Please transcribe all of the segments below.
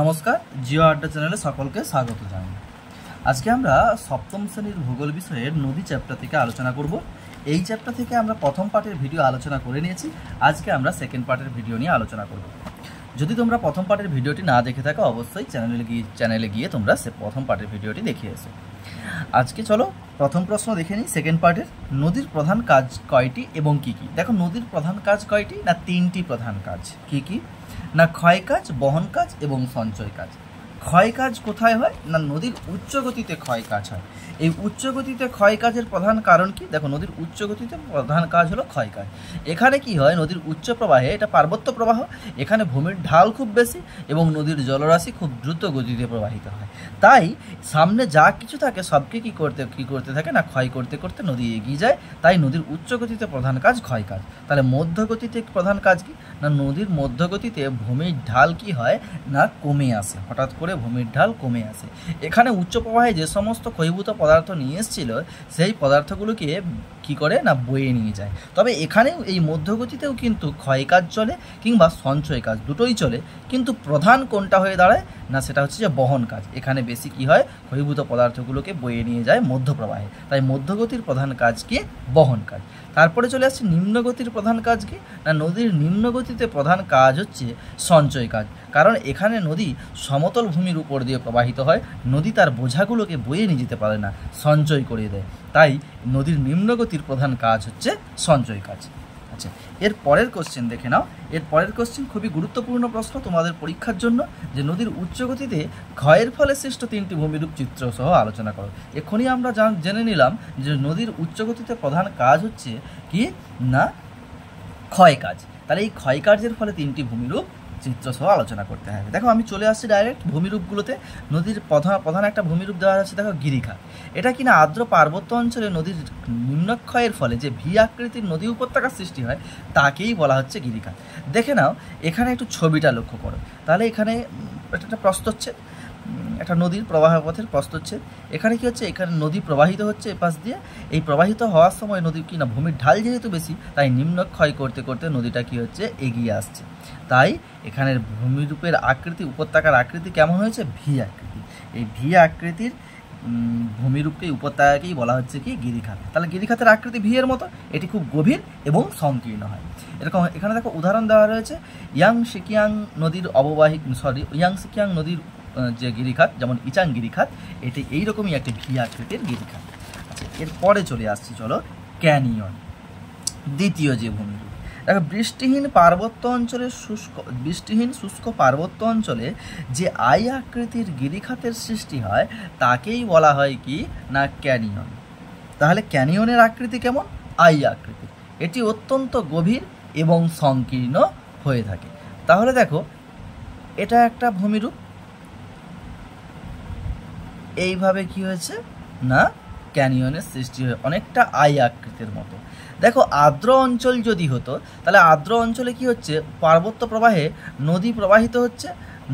নমস্কার, জিও আড্ডা চ্যানেলে সকলকে স্বাগত জানাই। আজকে আমরা সপ্তম শ্রেণীর ভূগোল বিষয়ের নদী চ্যাপ্টার থেকে আলোচনা করব। এই চ্যাপ্টার থেকে আমরা প্রথম পার্টের ভিডিও আলোচনা করে নিয়েছি। আজকে আমরা সেকেন্ড পার্টের ভিডিও নিয়ে আলোচনা করব। যদি তোমরা প্রথম পার্টের ভিডিওটি না দেখে থাকো, অবশ্যই চ্যানেলে গিয়ে তোমরা সে প্রথম পার্টের ভিডিওটি দেখে এসো। আজকে চলো প্রথম প্রশ্ন দেখে নিই সেকেন্ড পার্টের। নদীর প্রধান কাজ কয়টি এবং কি কি? দেখো, নদীর প্রধান কাজ কয়টি না? তিনটি প্রধান কাজ। কি কি না? ক্ষয় কাজ, বহন কাজ এবং সঞ্চয় কাজ। ক্ষয় কাজ কোথায় হয় না? নদীর উচ্চ গতিতে ক্ষয় কাজ হয়। এই উচ্চ গতিতে ক্ষয় কাজের প্রধান কারণ কি? দেখো, নদীর উচ্চ গতিতে প্রধান কাজ হলো ক্ষয় কাজ। এখানে কি হয়? নদীর উচ্চ প্রবাহে, এটা পার্বত্য প্রবাহ, এখানে ভূমির ঢাল খুব বেশি এবং নদীর জলরাশি খুব দ্রুত গতিতে প্রবাহিত হয়। তাই সামনে যা কিছু থাকে সবকে কি করতে থাকে না? ক্ষয় করতে করতে নদী এগিয়ে যায়। তাই নদীর উচ্চ গতিতে প্রধান কাজ ক্ষয় কাজ। তাহলে মধ্য গতিতে প্রধান কাজ কি না? নদীর মধ্য গতিতে ভূমির ঢাল কি হয় না? কমে আসে। হঠাৎ করে ভূমির ঢাল কমে আসে। এখানে উচ্চ প্রবাহে যে সমস্ত ক্ষয়ীভূত পদার্থ নিয়ে এসেছিল সেই পদার্থগুলোকে কি করে না? বয়ে নিয়ে যায়। তবে এখানেও এই মধ্যগতিতেও কিন্তু ক্ষয় কাজ চলে কিংবা সঞ্চয় কাজ, দুটোই চলে। কিন্তু প্রধান কোনটা হয়ে দাঁড়ায় না? সেটা হচ্ছে যে বহন কাজ। এখানে বেশি কি হয়? ক্ষয়ীভূত পদার্থগুলোকে বয়ে নিয়ে যায় মধ্যপ্রবাহে। তাই মধ্যগতির প্রধান কাজ কি? বহন কাজ। তারপরে চলে আসছে নিম্নগতির প্রধান কাজ কি না? নদীর নিম্নগতিতে প্রধান কাজ হচ্ছে সঞ্চয় কাজ। কারণ এখানে নদী সমতল ভূমির উপর দিয়ে প্রবাহিত হয়। নদী তার বোঝাগুলোকে বয়ে নিয়ে যেতে পারে না, সঞ্চয় করে দেয়। তাই নদীর নিম্নগতির প্রধান কাজ হচ্ছে সঞ্চয় কাজ। আচ্ছা, এর পরের কোশ্চেন দেখে নাও। এর পরের কোশ্চেন খুবই গুরুত্বপূর্ণ প্রশ্ন তোমাদের পরীক্ষার জন্য, যে নদীর উচ্চগতিতে ক্ষয়ের ফলে সৃষ্ট তিনটি ভূমিরূপ চিত্র সহ আলোচনা করো। এখনই আমরা জেনে নিলাম যে নদীর উচ্চগতিতে প্রধান কাজ হচ্ছে কি না? ক্ষয় কাজ। তাহলে এই ক্ষয় কার্যের ফলে তিনটি ভূমিরূপ চিত্র সহ আলোচনা করতে হবে। দেখো, আমি চলে আসছি ডাইরেক্ট ভূমিরূপগুলোতে। নদীর প্রধান একটা ভূমিরূপ দেওয়া আছে, দেখো গিরিখাত। এটা কিনা আর্দ্র পার্বত্য অঞ্চলে নদীর নিম্নক্ষয়ের ফলে যে ভি আকৃতির নদী উপত্যকার সৃষ্টি হয় তাকেই বলা হচ্ছে গিরিখাত। দেখে নাও, এখানে একটু ছবিটা লক্ষ্য করো। তাহলে এখানে একটা প্রস্থচ্ছেদ, একটা নদীর প্রবাহ পথের প্রস্থচ্ছেদ। এখানে কি হচ্ছে? এখানে নদী প্রবাহিত হচ্ছে এপাশ দিয়ে। এই প্রবাহিত হওয়ার সময় নদীর কি না, ভূমির ঢাল যেহেতু বেশি, তাই নিম্নক্ষয় করতে করতে নদীটা কি হচ্ছে? এগিয়ে আসছে। তাই এখানের ভূমিরূপের আকৃতি, উপত্যকার আকৃতি কেমন হয়েছে? ভি আকৃতি। এই ভি আকৃতির ভূমিরূপকে, উপত্যকাকেই বলা হচ্ছে কি? গিরিখাত। তাহলে গিরিখাতের আকৃতি ভি এর মতো, এটি খুব গভীর এবং সংকীর্ণ হয়। এরকম এখানে দেখো উদাহরণ দেওয়া রয়েছে। ইয়াংসিকিয়াং নদীর ইয়াংসিকিয়াং নদীর যে গিরিখাত, যেমন ইচাং গিরিখাত, এটি এইরকমই একটি ভি আকৃতির গিরিখাত। আচ্ছা, এরপরে চলে আসছি চলো ক্যানিয়ন, দ্বিতীয় যে ভূমিরূপ। দেখো, বৃষ্টিহীন শুষ্ক পার্বত্য অঞ্চলে যে আই আকৃতির গিরিখাতের সৃষ্টি হয় তাকেই বলা হয় কি না? ক্যানিয়ন। তাহলে ক্যানিয়নের আকৃতি কেমন? আই আকৃতির। এটি অত্যন্ত গভীর এবং সংকীর্ণ হয়ে থাকে। তাহলে দেখো, এটা একটা ভূমিরূপ, এইভাবে কি হয়েছে না? ক্যানিয়নের সৃষ্টি হয়, অনেকটা আই আকৃতির মতো। দেখো, আর্দ্র অঞ্চল যদি হতো তাহলে আর্দ্র অঞ্চলে কি হচ্ছে? পার্বত্য প্রবাহে নদী প্রবাহিত হচ্ছে।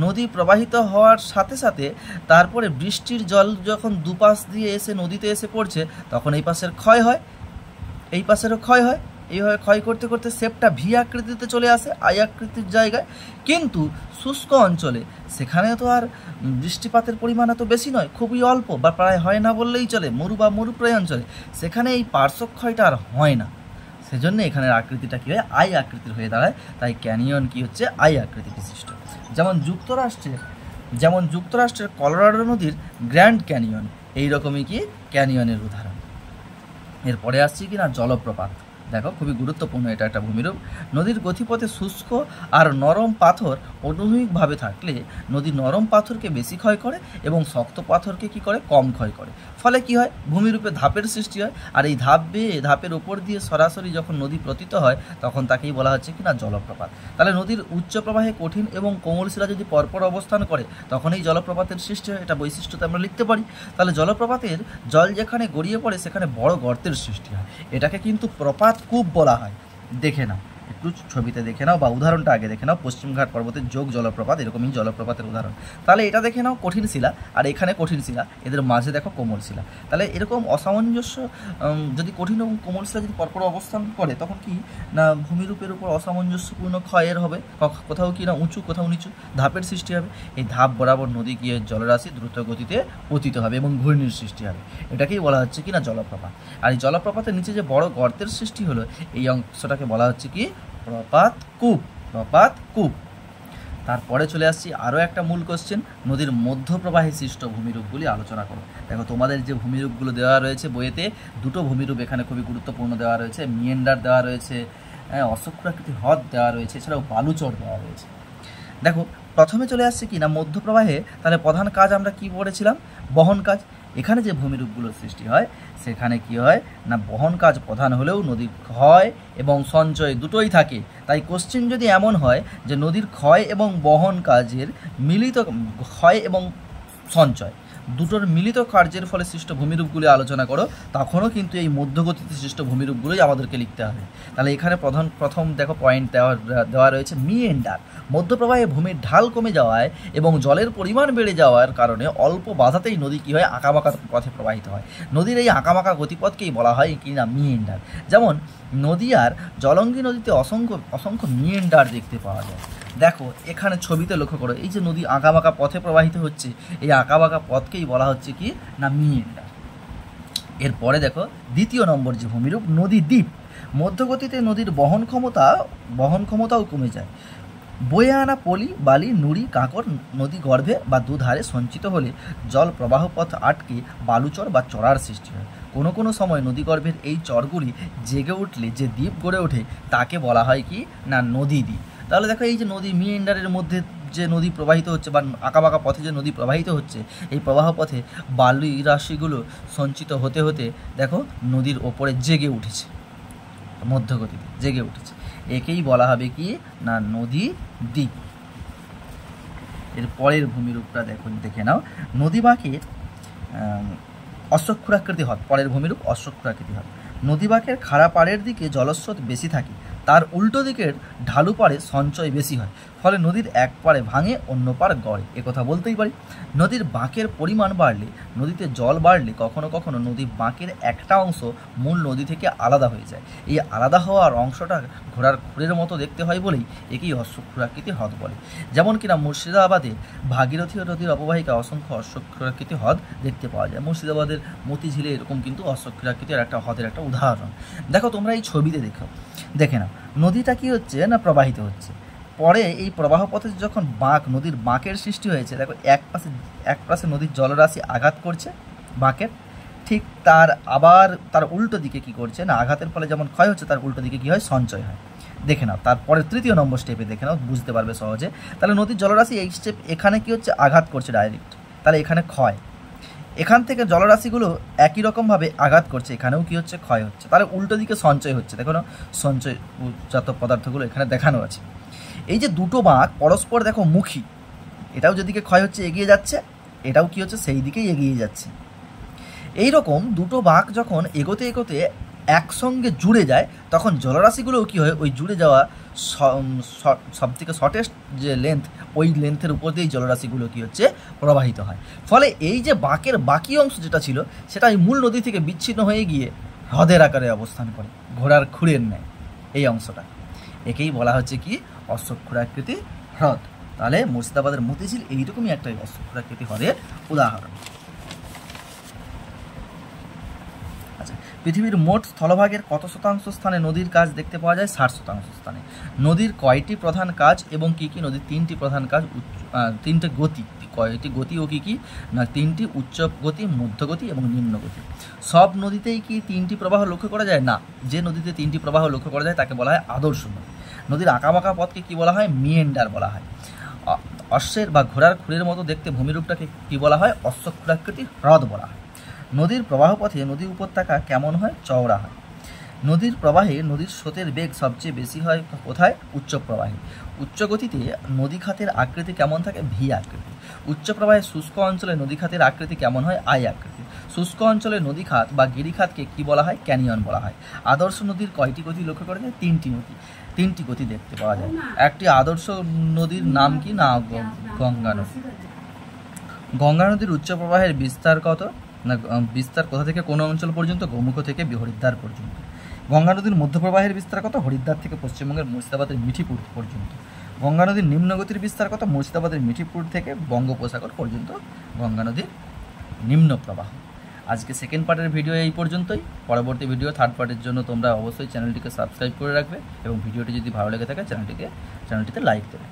নদী প্রবাহিত হওয়ার সাথে সাথে তারপরে বৃষ্টির জল যখন দুপাশ দিয়ে এসে নদীতে এসে পড়ছে, তখন এই পাশের ক্ষয় হয়, এই পাশেরও ক্ষয় হয়। এইভাবে ক্ষয় করতে করতে শেপটা ভি আকৃতিতে চলে আসে, আই আকৃতির জায়গায়। কিন্তু শুষ্ক অঞ্চলে সেখানে তো আর বৃষ্টিপাতের পরিমাণ এত বেশি নয়, খুবই অল্প, বা প্রায় হয় না বললেই চলে। মরুপ্রায় অঞ্চলে সেখানে এই পার্শ্বক্ষয়টা আর হয় না। সেজন্য এখানের আকৃতিটা কী হয়? আই আকৃতির হয়ে দাঁড়ায়। তাই ক্যানিয়ন কি হচ্ছে? আই আকৃতি বিশিষ্ট। যেমন যুক্তরাষ্ট্রের কলোরাডো নদীর গ্র্যান্ড ক্যানিয়ন এইরকমই কি ক্যানিয়নের উদাহরণ। এরপরে আসছি কি না? জলপ্রপাত। দেখো, খুবই গুরুত্বপূর্ণ এটা একটা ভূমিরূপ। নদীর গতিপথে শুষ্ক আর নরম পাথর অনুভূমিকভাবে থাকলে নদী নরম পাথরকে বেশি ক্ষয় করে এবং শক্ত পাথরকে কি করে? কম ক্ষয় করে। ফলে কি হয়? ভূমিরূপে ধাপের সৃষ্টি হয়। আর এই ধাপ বেয়ে ধাপের ওপর দিয়ে সরাসরি যখন নদী পতিত হয় তখন তাকেই বলা হচ্ছে কি না? জলপ্রপাত। তাহলে নদীর উচ্চ প্রবাহে কঠিন এবং কোমল শিলা যদি পরপর অবস্থান করে তখন এই জলপ্রপাতের সৃষ্টি হয়। এটা বৈশিষ্ট্যতে আমরা লিখতে পারি। তাহলে জলপ্রপাতের জল যেখানে গড়িয়ে পড়ে সেখানে বড় গর্তের সৃষ্টি হয়। এটাকে কিন্তু প্রপাত কূপ বলা হয়। দেখে নাও, একটু একটু ছবিতে দেখে নাও বা উদাহরণটা আগে দেখে নাও। পশ্চিমঘাট পর্বতের যোগ জলপ্রপাত, এরকমই জলপ্রপাতের উদাহরণ। তাহলে এটা দেখে নাও কঠিন শিলা, আর এখানে কঠিন শিলা, এদের মাঝে দেখো কোমল শিলা। তাহলে এরকম অসামঞ্জস্য, যদি কঠিন এবং কোমল শিলা যদি পরপর অবস্থান করে তখন কি না ভূমিরূপের উপর অসামঞ্জস্যপূর্ণ ক্ষয়ের হবে, কোথাও কি না উঁচু কোথাও নিচু ধাপের সৃষ্টি হবে। এই ধাপ বরাবর নদী গিয়ে জলরাশি দ্রুত গতিতে পতিত হবে এবং ঘূর্ণির সৃষ্টি হবে। এটাকেই বলা হচ্ছে কি না জলপ্রপাত। আর এই জলপ্রপাতের নিচে যে বড় গর্তের সৃষ্টি হলো এই অংশটাকে বলা হচ্ছে কি প্রপাতকূপ। প্রপাতকূপ। তারপরে চলে আসছি আরও একটা মূল কোশ্চেন, নদীর মধ্যপ্রবাহে সৃষ্ট ভূমিরূপগুলি আলোচনা করো। দেখো তোমাদের যে ভূমিরূপগুলো দেওয়া রয়েছে বইয়েতে, দুটো ভূমিরূপ এখানে খুবই গুরুত্বপূর্ণ দেওয়া রয়েছে। মিয়েন্ডার দেওয়া রয়েছে, অশ্বক্ষুরাকৃতি হ্রদ দেওয়া রয়েছে, এছাড়াও বালুচর দেওয়া রয়েছে। দেখো প্রথমে চলে আসছে কি না মধ্যপ্রবাহে, তাহলে প্রধান কাজ আমরা কি পড়েছিলাম? বহন কাজ। এখানে যে ভূমিরূপগুলোর সৃষ্টি হয় সেখানে কি হয় না বহন কাজ প্রধান হলেও নদীর ক্ষয় এবং সঞ্চয় দুটোই থাকে। তাই কোশ্চেন যদি এমন হয় যে নদীর ক্ষয় এবং বহন কাজের মিলিত, ক্ষয় এবং সঞ্চয় দুটোর মিলিত কার্যের ফলে সৃষ্ট ভূমিরূপগুলি আলোচনা করো, তখনও কিন্তু এই মধ্যগতিতে সৃষ্ট ভূমিরূপগুলোই আমাদেরকে লিখতে হবে। তাহলে এখানে প্রথম দেখো পয়েন্ট দেওয়া রয়েছে মিয়েন্ডার। মধ্যপ্রবাহে ভূমির ঢাল কমে যাওয়ায় এবং জলের পরিমাণ বেড়ে যাওয়ার কারণে অল্প বাধাতেই নদী কী হয় আঁকাবাঁকা পথে প্রবাহিত হয়। নদীর এই আঁকাবাঁকা গতিপথকেই বলা হয় কি না মিয়েন্ডার। যেমন নদীয়ার জলঙ্গি নদীতে অসংখ্য মিয়েন্ডার দেখতে পাওয়া যায়। দেখো এখানে ছবিতে লক্ষ্য করো, এই যে নদী আঁকাবাঁকা পথে প্রবাহিত হচ্ছে, এই আঁকাবাঁকা পথকেই বলা হচ্ছে কি না মিয়েন্ডার। এরপরে দেখো দ্বিতীয় নম্বর যে ভূমিরূপ নদী দ্বীপ। মধ্যগতিতে নদীর বহন ক্ষমতাও কমে যায়। বয়ে আনা পলি বালি নুড়ি কাঁকড় নদী গর্ভে বা দুধারে সঞ্চিত হলে জল প্রবাহ পথ আটকে বালুচর বা চড়ার সৃষ্টি হয়। কোনো কোনো সময় নদীগর্ভের এই চরগুলি জেগে উঠলে যে দ্বীপ গড়ে ওঠে তাকে বলা হয় কি না নদী দ্বীপ। তাহলে দেখো এই যে নদী মিয়েন্ডারের মধ্যে যে নদী প্রবাহিত হচ্ছে বা আঁকাবাঁকা পথে যে নদী প্রবাহিত হচ্ছে, এই প্রবাহ পথে বালি রাশিগুলো সঞ্চিত হতে হতে দেখো নদীর ওপরে জেগে উঠেছে, মধ্যগতিতে জেগে উঠেছে। একেই বলা হবে কি না নদী দ্বীপ। এর পরের ভূমিরূপটা দেখে নাও নদী বাঁকের অশ্বক্ষুরাকৃতি হ্রদ। পরের ভূমিরূপ অশ্বক্ষুরাকৃতি হ্রদ। নদী বাঁকের খাড়া পাড়ের দিকে জলস্রোত বেশি থাকে, তার উল্টো দিকের ঢালু পাড়ে সঞ্চয় বেশি হয়, ফলে নদীর এক পাড়ে ভাঙে অন্য পাড় গড়ে। একথা বলতেই পারি। নদীর বাঁকের পরিমাণ বাড়লে, নদীতে জল বাড়লে কখনো কখনো নদীর বাঁকের একটা অংশ মূল নদী থেকে আলাদা হয়ে যায়। এই আলাদা হওয়ার অংশটা ঘোড়ার খুরের মতো দেখতে হয় বলেই একেই অশ্বক্ষুরাকৃতি হ্রদ বলে। যেমন কিনা মুর্শিদাবাদে ভাগীরথী নদীর অববাহিকা অসংখ্য অশ্বক্ষুরাকৃতি হ্রদ দেখতে পাওয়া যায়। মুর্শিদাবাদের মতিঝিলে এরকম কিন্তু অশ্বক্ষুরাকৃতির একটা হ্রদের একটা উদাহরণ। দেখো তোমরা এই ছবিতে দেখে নাও নদীটা কি হচ্ছে না প্রবাহিত হচ্ছে। পরে এই প্রবাহ পথে যখন নদীর বাঁকের সৃষ্টি হয়েছে, দেখো এক পাশে নদীর জলরাশি আঘাত করছে বাঁকের, ঠিক তার উল্টো দিকে কি করছে না আঘাতের ফলে যেমন ক্ষয় হচ্ছে তার উল্টো দিকে কি হয় সঞ্চয় হয়। দেখে নাও তারপরে তৃতীয় নম্বর স্টেপে দেখে নাও, বুঝতে পারবে সহজে। তাহলে নদীর জলরাশি এই স্টেপ এখানে কি হচ্ছে আঘাত করছে ডাইরেক্ট, তাহলে এখানে ক্ষয়। এখান থেকে জলরাশিগুলো একই রকমভাবে আঘাত করছে, এখানেও কি হচ্ছে ক্ষয় হচ্ছে, তাহলে উল্টো দিকে সঞ্চয় হচ্ছে। দেখো না সঞ্চয়জাত পদার্থগুলো এখানে দেখানো আছে। এই যে দুটো বাঁক পরস্পর দেখো মুখী, এটাও যেদিকে ক্ষয় হচ্ছে এগিয়ে যাচ্ছে, এটাও কি হচ্ছে সেই দিকেই এগিয়ে যাচ্ছে। এই রকম দুটো বাঁক যখন এগোতে এগোতে একসঙ্গে জুড়ে যায় তখন জলরাশিগুলোও কী হয় ওই জুড়ে যাওয়া সব থেকে শর্টেস্ট যে লেন্থ, ওই লেন্থের উপর দিয়েই জলরাশিগুলো কী হচ্ছে প্রবাহিত হয়। ফলে এই যে বাঁকের বাকি অংশ যেটা ছিল সেটা এই মূল নদী থেকে বিচ্ছিন্ন হয়ে গিয়ে হ্রদের আকারে অবস্থান করে, ঘোড়ার খুঁড়ের ন্যায় এই অংশটা। একেই বলা হচ্ছে কি অশ্বক্ষুরাকৃতি হ্রদ। তাহলে মুর্শিদাবাদের মতিঝিল এইরকমই একটা অশ্বক্ষুরাকৃতি হ্রদের উদাহরণ। আচ্ছা, পৃথিবীর মোট স্থলভাগের কত শতাংশ স্থানে নদীর কাজ দেখতে পাওয়া যায়? 60% স্থানে। নদীর কয়টি প্রধান কাজ এবং কি কি? নদীর 3টি প্রধান কাজ, 3টে গতি। কয়টি গতি ও কি কি না 3টি উচ্চ গতি, মধ্যগতি এবং নিম্ন গতি। সব নদীতেই কি 3টি প্রবাহ লক্ষ্য করা যায়? না, যে নদীতে 3টি প্রবাহ লক্ষ্য করা যায় তাকে বলা হয় আদর্শ নদী। নদীর আঁকাবাঁকা পথকে কি বলা হয়? মিয়েন্ডার বলা হয়। অশ্বের বা ঘোড়ার খুরের মতো দেখতে ভূমিরূপটাকে কি বলা হয়? অশ্বক্ষুরাকৃতি হ্রদ বলা হয়। নদীর প্রবাহ পথে নদী উপত্যকা কেমন হয়? চওড়া হয়। নদীর প্রবাহে নদীর স্রোতের বেগ সবচেয়ে বেশি হয় কোথায়? উচ্চ প্রবাহে। উচ্চ গতিতে নদী খাতের আকৃতি কেমন থাকে? ভি আকৃতি। উচ্চ প্রবাহে শুষ্ক অঞ্চলে নদী খাতের আকৃতি কেমন হয়? আই আকৃতি। শুষ্ক অঞ্চলে নদী খাত বা গিরিখাতকে কি বলা হয়? ক্যানিয়ন বলা হয়। আদর্শ নদীর কয়টি গতি লক্ষ্য করা যায়? তিনটি গতি দেখতে পাওয়া যায়। একটি আদর্শ নদীর নাম কি? না গঙ্গা নদী। গঙ্গা নদীর উচ্চ প্রবাহের বিস্তার কত? না বিস্তার কোথা থেকে কোন অঞ্চল পর্যন্ত? গোমুখ থেকে হরিদ্বার পর্যন্ত। গঙ্গা নদীর মধ্য প্রবাহের বিস্তার কত? হরিদ্বার থেকে পশ্চিমবঙ্গের মুর্শিদাবাদের মিঠিপুর পর্যন্ত। গঙ্গা নদীর নিম্নগতির বিস্তার কত? মুর্শিদাবাদের মিঠিপুর থেকে বঙ্গোপসাগর পর্যন্ত গঙ্গা নদীর নিম্ন প্রবাহ। আজকে সেকেন্ড পার্টের ভিডিও এই পর্যন্তই। পরবর্তী ভিডিও থার্ড পার্টের জন্য তোমরা অবশ্যই চ্যানেলটিকে সাবস্ক্রাইব করে রাখবে এবং ভিডিওটি যদি ভালো লেগে থাকে চ্যানেলটিতে লাইক দেবে।